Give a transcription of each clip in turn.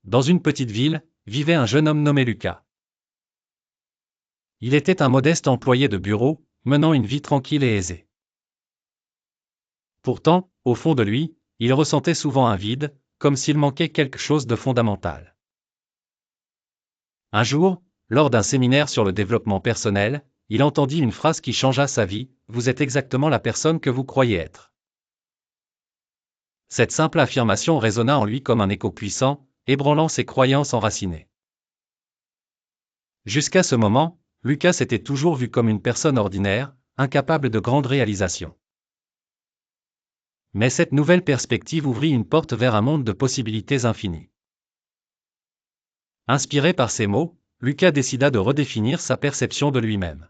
Dans une petite ville, vivait un jeune homme nommé Lucas. Il était un modeste employé de bureau, menant une vie tranquille et aisée. Pourtant, au fond de lui, il ressentait souvent un vide, comme s'il manquait quelque chose de fondamental. Un jour, lors d'un séminaire sur le développement personnel, il entendit une phrase qui changea sa vie: « Vous êtes exactement la personne que vous croyez être. » Cette simple affirmation résonna en lui comme un écho puissant, ébranlant ses croyances enracinées. Jusqu'à ce moment, Lucas s'était toujours vu comme une personne ordinaire, incapable de grandes réalisations. Mais cette nouvelle perspective ouvrit une porte vers un monde de possibilités infinies. Inspiré par ces mots, Lucas décida de redéfinir sa perception de lui-même.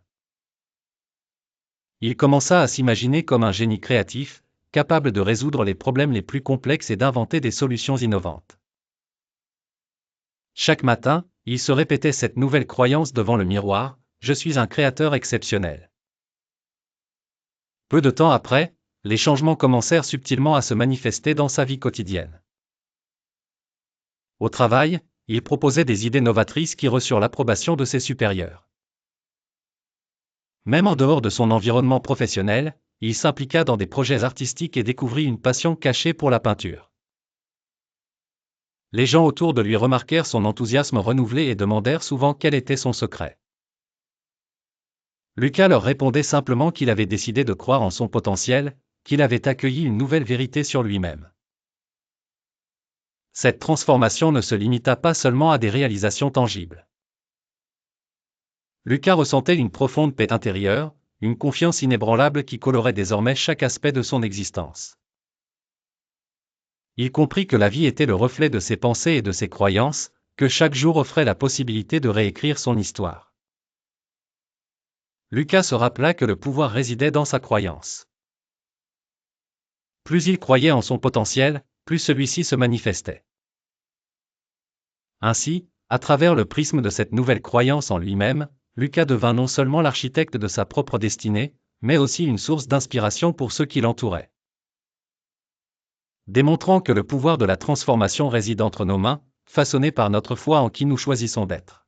Il commença à s'imaginer comme un génie créatif, capable de résoudre les problèmes les plus complexes et d'inventer des solutions innovantes. Chaque matin, il se répétait cette nouvelle croyance devant le miroir: « Je suis un créateur exceptionnel. » Peu de temps après, les changements commencèrent subtilement à se manifester dans sa vie quotidienne. Au travail, il proposait des idées novatrices qui reçurent l'approbation de ses supérieurs. Même en dehors de son environnement professionnel, il s'impliqua dans des projets artistiques et découvrit une passion cachée pour la peinture. Les gens autour de lui remarquèrent son enthousiasme renouvelé et demandèrent souvent quel était son secret. Lucas leur répondait simplement qu'il avait décidé de croire en son potentiel, qu'il avait accueilli une nouvelle vérité sur lui-même. Cette transformation ne se limita pas seulement à des réalisations tangibles. Lucas ressentait une profonde paix intérieure, une confiance inébranlable qui colorait désormais chaque aspect de son existence. Il comprit que la vie était le reflet de ses pensées et de ses croyances, que chaque jour offrait la possibilité de réécrire son histoire. Lucas se rappela que le pouvoir résidait dans sa croyance. Plus il croyait en son potentiel, plus celui-ci se manifestait. Ainsi, à travers le prisme de cette nouvelle croyance en lui-même, Lucas devint non seulement l'architecte de sa propre destinée, mais aussi une source d'inspiration pour ceux qui l'entouraient. Démontrant que le pouvoir de la transformation réside entre nos mains, façonné par notre foi en qui nous choisissons d'être.